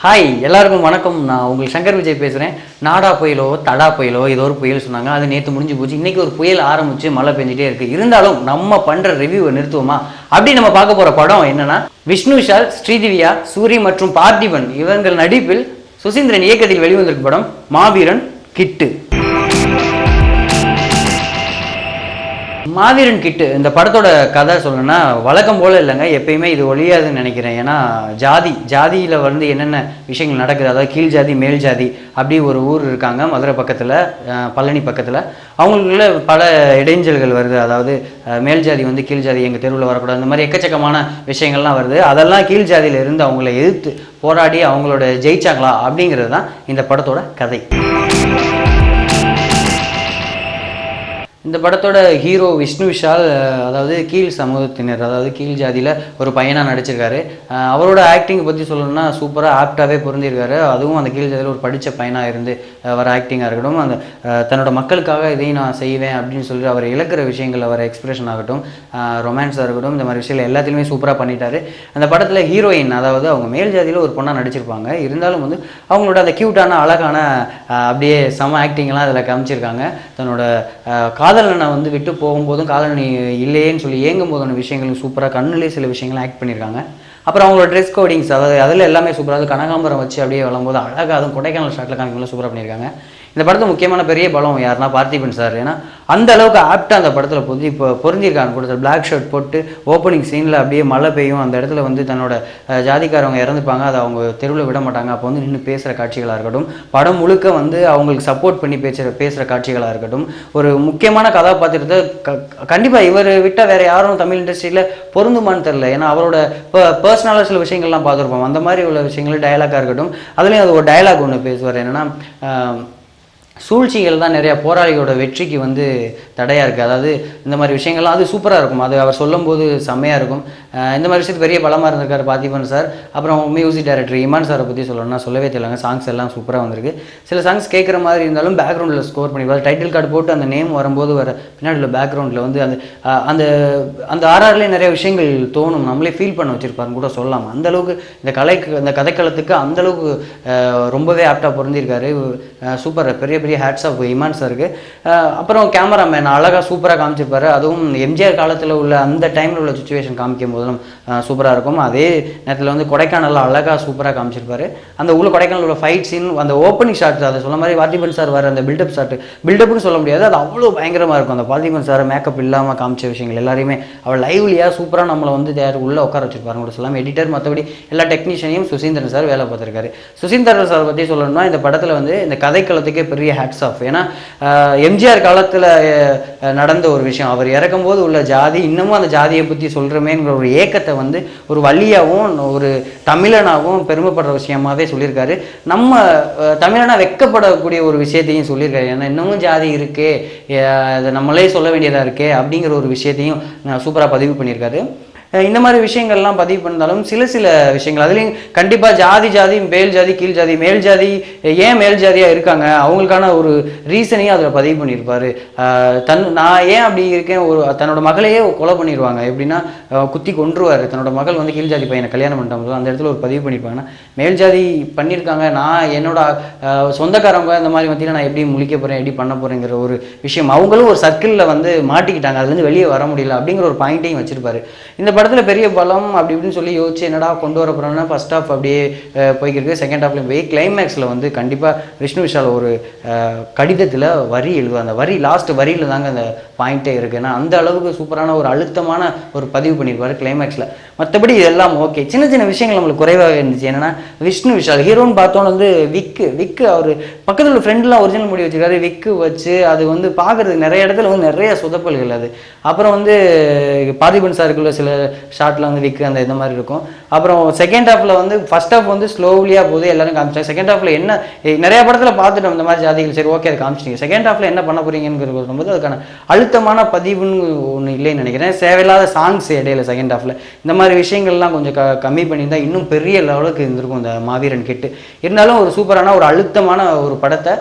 Hi எல்லாருக்கும் வணக்கம். நான் உங்களுக்கு சங்கர் விஜய் பேசுகிறேன். நாடா புயலோ தடா புயலோ ஏதோ ஒரு புயல் சொன்னாங்க, அது நேற்று முடிஞ்சு போச்சு. இன்றைக்கி ஒரு புயல் ஆரம்பித்து மழை பெஞ்சிட்டே இருக்குது. இருந்தாலும் நம்ம பண்ணுற ரிவ்யூவை நிறுத்துவோமா அப்படி நம்ம பார்க்க போகிற படம் என்னென்னா விஷ்ணு விஷால், ஸ்ரீதிவ்யா, சூரி மற்றும் பார்த்திபன் இவங்கள் நடிப்பில் சுசீந்திரன் இயக்கத்தில் வெளிவந்திருக்கும் படம் மாவீரன் கிட்டு. மாவீரன் கிட்டு இந்த படத்தோட கதை சொல்லணும்னா வழக்கம் போல் இல்லைங்க, எப்பயுமே இது ஒழியாதுன்னு நினைக்கிறேன். ஏன்னா ஜாதியில் வந்து என்னென்ன விஷயங்கள் நடக்குது, அதாவது கீழ் ஜாதி மேல் ஜாதி அப்படி ஒரு ஊர் இருக்காங்க மதுரை பக்கத்தில், பழனி பக்கத்தில். அவங்களுக்குள்ள பல இடைஞ்சல்கள் வருது. அதாவது மேல் ஜாதி வந்து கீழ் ஜாதி எங்கள் தெருவில் வரக்கூடாது, இந்த மாதிரி எக்கச்சக்கமான விஷயங்கள்லாம் வருது. அதெல்லாம் கீழ் ஜாதியில் இருந்து அவங்கள எதிர்த்து போராடி அவங்களோட ஜெயிச்சாங்களா அப்படிங்கிறது தான் இந்த படத்தோட கதை. இந்த படத்தோட ஹீரோ விஷ்ணு விஷால், அதாவது கீழ் சமூகத்தினர், அதாவது கீழ் ஜாதியில் ஒரு பையனாக நடிச்சிருக்காரு. அவரோட ஆக்டிங்கை பற்றி சொல்லணும்னா சூப்பராக ஆப்டாகவே பொருந்திருக்காரு. அதுவும் அந்த கீழ் ஜாதியில் ஒரு படித்த பையனாக இருந்து வர ஆக்டிங்காக இருக்கட்டும், அந்த தன்னோட மக்களுக்காக இதையும் நான் செய்வேன் அப்படின்னு சொல்லி அவர் இழக்கிற விஷயங்கள், அவர் எக்ஸ்பிரஷன் ஆகட்டும், ரொமான்ஸாக இருக்கட்டும், இந்த மாதிரி விஷயங்கள் எல்லாத்துலேயுமே சூப்பராக பண்ணிட்டாரு. அந்த படத்தில் ஹீரோயின், அதாவது அவங்க மேல் ஜாதியில் ஒரு பொண்ணாக நடிச்சிருப்பாங்க. இருந்தாலும் வந்து அவங்களோட அந்த க்யூட்டான அழகான அப்படியே செம ஆக்டிங்லாம் அதில் காமிச்சிருக்காங்க. தன்னோட காதலனை வந்து விட்டு போகும்போதும் காதலனி இல்லையேன்னு சொல்லி ஏங்கும் போதான விஷயங்களும் சூப்பராக கண்ணுலேயே சில விஷயங்கள் ஆக்ட் பண்ணியிருக்காங்க. அப்புறம் அவங்களோட ட்ரெஸ் கோடிங்ஸ், அதாவது அதில் எல்லாமே சூப்பராக கனகாம்பரம் வச்சு அப்படியே வரும்போது அழகாக, அதுவும் கொடைக்கானல் ஷாட்டில் காமிக்கலாம் சூப்பராக பண்ணியிருக்காங்க. இந்த படத்தில் முக்கியமான பெரிய பலம் யாருன்னா பார்த்திபன் சார். ஏன்னா அந்த அளவுக்கு ஆப்டாக அந்த படத்தில் பொருந்திருக்காங்க. கொடுத்த பிளாக் ஷர்ட் போட்டு ஓப்பனிங் சீனில் அப்படியே மழை பெய்யும், அந்த இடத்துல வந்து தன்னோட ஜாதிக்காரவங்க இறந்துப்பாங்க, அதை அவங்க தெருவில் விட மாட்டாங்க. அப்போ வந்து நின்று பேசுகிற காட்சிகளாக இருக்கட்டும், படம் முழுக்க வந்து அவங்களுக்கு சப்போர்ட் பண்ணி பேசுகிற காட்சிகளாக இருக்கட்டும், ஒரு முக்கியமான கதாபாத்திரத்தை கண்டிப்பாக இவர் விட்டால் வேறு யாரும் தமிழ் இண்டஸ்ட்ரியில் பொருந்துமான்னு தெரில. ஏன்னா அவரோட பர்சனலாக சில விஷயங்கள்லாம் பார்த்துருப்போம். அந்த மாதிரி உள்ள விஷயங்கள் டயலாக்காக இருக்கட்டும், அதுலேயும் அது ஒரு டயலாக் ஒன்று பேசுவார். என்னென்னா சூழ்ச்சிகள் தான் நிறையா போராளிகளோட வெற்றிக்கு வந்து தடையாக இருக்குது. அதாவது இந்த மாதிரி விஷயங்கள்லாம் அது சூப்பராக இருக்கும். அது அவர் சொல்லும்போது செம்மையாக இருக்கும். இந்த மாதிரி விஷயத்துக்கு பெரிய பலமாக இருந்திருக்காரு பார்த்திபன் சார். அப்புறம் மியூசிக் டைரக்டர் இமான் சாரை பற்றி சொல்லணும்னா சொல்லவே தெரியலங்க. சாங்ஸ் எல்லாம் சூப்பராக வந்திருக்கு. சில சாங்ஸ் கேட்குற மாதிரி இருந்தாலும் பேக்ரவுண்டில் ஸ்கோர் பண்ணிடுவார். டைட்டில் கார்டு போட்டு அந்த நேம் வரும்போது வர பின்னாடி உள்ள பேக்ரவுண்டில் வந்து அந்த அந்த ஆர்ஆர்லேயே நிறைய விஷயங்கள் தோணும், நம்மளே ஃபீல் பண்ண வச்சுருப்பாருன்னு கூட சொல்லலாம். அந்தளவுக்கு இந்த கதைக்களத்துக்கு அந்தளவுக்கு ரொம்பவே ஆப்டாக பொருந்திருக்காரு. சூப்பர், பெரிய பெரிய ஹேட்ஸ் ஆஃப் இமான் சாருக்கு. அப்புறம் கேமராமேன் அழகாக சூப்பராக காமிச்சிருப்பாரு. அதுவும் எம்ஜிஆர் காலத்தில் உள்ள அந்த டைமில் உள்ள சுச்சுவேஷன் காமிக்கும் போதும் சூப்பராக இருக்கும். அதே நேரத்தில் வந்து கொடைக்கானலில் அழகாக சூப்பராக காமிச்சிருப்பாரு. அந்த உள்ள கொடைக்கானல் உள்ள ஃபைட் சீன், அந்த ஓப்பனிங் ஷாட், அதை சொல்ல மாதிரி பார்த்திபன் சார் வர அந்த பில்டப் ஷாட், பில்டப்னு சொல்ல முடியாது, அது அவ்வளோ பயங்கரமாக இருக்கும். அந்த பார்த்திபன் சார் மேக்கப் இல்லாமல் காமிச்ச விஷயங்கள் எல்லாரையுமே அவர் லைவ்லியாக சூப்பராக நம்மளை வந்து உள்ளே உட்கார வச்சிருப்பாருங்க கூட சொல்லலாம். எடிட்டர் மற்றபடி எல்லா டெக்னீஷியனையும் சுசீந்திரன் சார் வேலை பார்த்துருக்காரு. சுசீந்திரன் சார் பற்றி சொல்லணும்னா இந்த படத்தில் வந்து இந்த கதைக்களத்துக்கே பெரிய ஹேட்ஸ் ஆஃப். ஏன்னா எம்ஜிஆர் காலத்தில் நடந்த ஒரு விஷயம், அவர் இறக்கும்போது உள்ள ஜாதி, இன்னமும் அந்த ஜாதியை பற்றி சொல்கிறமேங்கிற ஒரு ஏக்கத்தை வந்து ஒரு வள்ளியாகவும் ஒரு தமிழனாகவும் பெருமைப்படுற விஷயமாவே சொல்லியிருக்காரு. நம்ம தமிழனா வெட்கப்படக்கூடிய ஒரு விஷயத்தையும் சொல்லியிருக்காரு. ஏன்னா இன்னமும் ஜாதி இருக்கே, அதை நம்மளே சொல்ல வேண்டியதாக இருக்கே அப்படிங்கிற ஒரு விஷயத்தையும் சூப்பராக பதிவு பண்ணியிருக்காரு. இந்த மாதிரி விஷயங்கள்லாம் பதிவு பண்ணாலும் சில விஷயங்கள் அதுலேயும் கண்டிப்பாக ஜாதி மேல் ஜாதி கீழ் ஜாதி, மேல் ஜாதி ஏன் மேல் ஜாதியாக இருக்காங்க அவங்களுக்கான ஒரு ரீசனையும் அதில் பதிவு பண்ணியிருப்பார். நான் ஏன் அப்படி இருக்கேன், தன்னோட மகளையே கொலை பண்ணிடுவாங்க, எப்படின்னா குத்தி கொன்றுவார். தன்னோட மகள் வந்து கீழ் ஜாதி பையனை கல்யாணம் பண்ணிட்டாங்க, அந்த இடத்துல ஒரு பதிவு பண்ணியிருப்பாங்கன்னா மேல் ஜாதி பண்ணியிருக்காங்க, நான் என்னோட சொந்தக்காரங்க இந்த மாதிரி மத்தியில் நான் எப்படி முழிக்க போகிறேன், எப்படி பண்ண போகிறேங்கிற ஒரு விஷயம் அவங்களும் ஒரு சர்க்கிளில் வந்து மாட்டிக்கிட்டாங்க, அதுலேருந்து வெளியே வர முடியல அப்படிங்கிற ஒரு பாயிண்ட்டையும் வச்சிருப்பாரு. இந்த படத்தில் பெரிய பலம் அப்படி இப்படின்னு சொல்லி யோசிச்சு என்னடா கொண்டு வர போகிறோம்னா ஃபர்ஸ்ட் ஹாஃப் அப்படியே போய்க்கிருக்கு. செகண்ட் ஹாஃப்லையும் போய் கிளைமேக்ஸில் வந்து கண்டிப்பாக விஷ்ணு விஷால் ஒரு கடிதத்தில் வரி எழுதுவார். அந்த வரி லாஸ்ட் வரியில் தாங்க அந்த பாயிண்ட்டே இருக்குது. ஏன்னா அந்த அளவுக்கு சூப்பரான ஒரு அழுத்தமான ஒரு பதிவு பண்ணியிருப்பார் கிளைமேக்ஸில். மற்றபடி இதெல்லாம் ஓகே. சின்ன விஷயங்கள் நம்மளுக்கு குறைவாக இருந்துச்சு. என்னென்னா விஷ்ணு விஷால் ஹீரோன்னு பார்த்தோன்னு வந்து விக்கு அவர் பக்கத்தில் உள்ள ஃப்ரெண்ட்லாம் ஒரிஜினல் முடி வச்சுருக்காரு, விக்கு வச்சு அது வந்து பார்க்குறதுக்கு நிறைய இடத்துல வந்து நிறைய சொதப்பல்கள். அது அப்புறம் வந்து பார்த்திபன் சாருக்குள்ள சில ஷார்ட்ல வந்து விக்கு அந்த இந்த மாதிரி இருக்கும். அப்புறம் செகண்ட் ஹாஃப்ல வந்து ஃபர்ஸ்ட் ஹாஃப் வந்து ஸ்லோலியாக போது எல்லாரும் காமிச்சாங்க. செகண்ட் ஹாஃப்ல என்ன நிறைய படத்தில் பார்த்துட்டோம் இந்த மாதிரி ஜாதிகள், சரி ஓகே அதை காமிச்சிட்டீங்க, செகண்ட் ஹாஃப்ல என்ன பண்ண போறீங்கிறது சொல்லும்போது அதுக்கான அழுத்தமான பதிவுன்னு ஒன்று இல்லைன்னு நினைக்கிறேன். தேவையில்லாத சாங்ஸ் இடையில செகண்ட் ஹாஃப்ல இந்த மாதிரி விஷயங்கள்லாம் கொஞ்சம் கம்மி பண்ணியிருந்தா இன்னும் பெரிய லெவலுக்கு இருந்திருக்கும் இந்த மாவீரன் கிட்டு. இருந்தாலும் ஒரு சூப்பரான ஒரு அழுத்தமான ஒரு படத்தை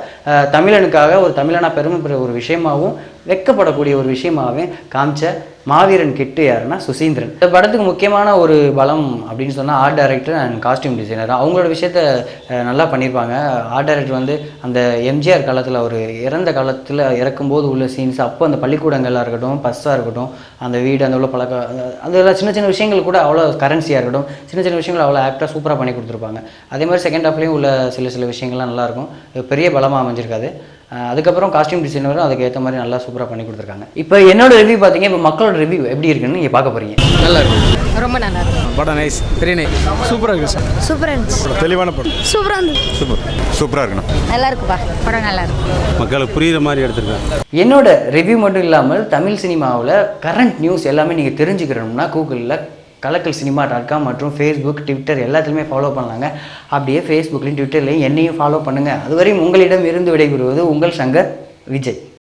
தமிழனுக்காக ஒரு தமிழனா பெருமைப்படுற ஒரு விஷயமாகவும் வெட்கப்படக்கூடிய ஒரு விஷயமாகவே காமிச்ச மாவீரன் கிட்டு யாருன்னா சுசீந்திரன். இந்த படத்துக்கு முக்கியமான ஒரு பலம் அப்படின்னு சொன்னால் art director and costume designer. அவங்களோட விஷயத்த நல்லா பண்ணியிருப்பாங்க. ஆர்ட் டைரக்டர் வந்து அந்த எம்ஜிஆர் காலத்தில் அவர் இறந்த காலத்தில் இறக்கும்போது உள்ள சீன்ஸ், அப்போ அந்த பள்ளிக்கூடங்களாக இருக்கட்டும், பஸ்ஸாக இருக்கட்டும், அந்த வீடு, அந்த உள்ள பழக்க, அதெல்லாம் சின்ன சின்ன விஷயங்கள் கூட அவ்வளோ கரன்சியாக இருக்கட்டும், சின்ன சின்ன விஷயங்கள் அவ்வளோ ஆக்டாக சூப்பராக பண்ணி கொடுத்துருப்பாங்க. அதே மாதிரி செகண்ட் ஹாஃப்லேயும் உள்ள சில விஷயங்கள்லாம் நல்லாயிருக்கும். பெரிய பலமாக அமைஞ்சிருக்காது. அதுக்கப்புறம் காஸ்டியூம் டிசைனரும் அதுக்கு ஏற்ற மாதிரி நல்லா சூப்பராக பண்ணி கொடுத்துருக்காங்க. இப்போ என்னோட ரிவ்யூ பார்த்தீங்க, இப்போ மக்களோட ரிவ்யூ எப்படி இருக்குன்னு நீங்கள் பார்க்க போகிறீங்க. நல்லா இருக்கு, ரொம்ப நல்லா இருக்கு. படம் நைஸ், வெரி நைஸ், சூப்பராக இருக்கு சார். சூப்பராக இருந்துச்சு, தெளிவான படம், சூப்பராக இருந்துச்சு, சூப்பராக இருக்கணும், நல்லா இருக்குப்பா, படம் நல்லா இருக்கு, மக்களுக்கு புரியுற மாதிரி எடுத்துருக்காங்க. என்னோட ரிவ்யூ மட்டும் இல்லாமல் தமிழ் சினிமாவில் கரண்ட் நியூஸ் எல்லாமே நீங்கள் தெரிஞ்சுக்கணும்னா கூகுளில் kalakalcinema.com மற்றும் ஃபேஸ்புக், ட்விட்டர் எல்லாத்துலேயுமே ஃபாலோ பண்ணலாங்க. அப்படியே ஃபேஸ்புக்லேயும் ட்விட்டர்லேயும் என்னையும் ஃபாலோ பண்ணுங்கள். அதுவரையும் உங்களிடம் இருந்து விடைபெறுவது உங்கள் சங்கர் விஜய்.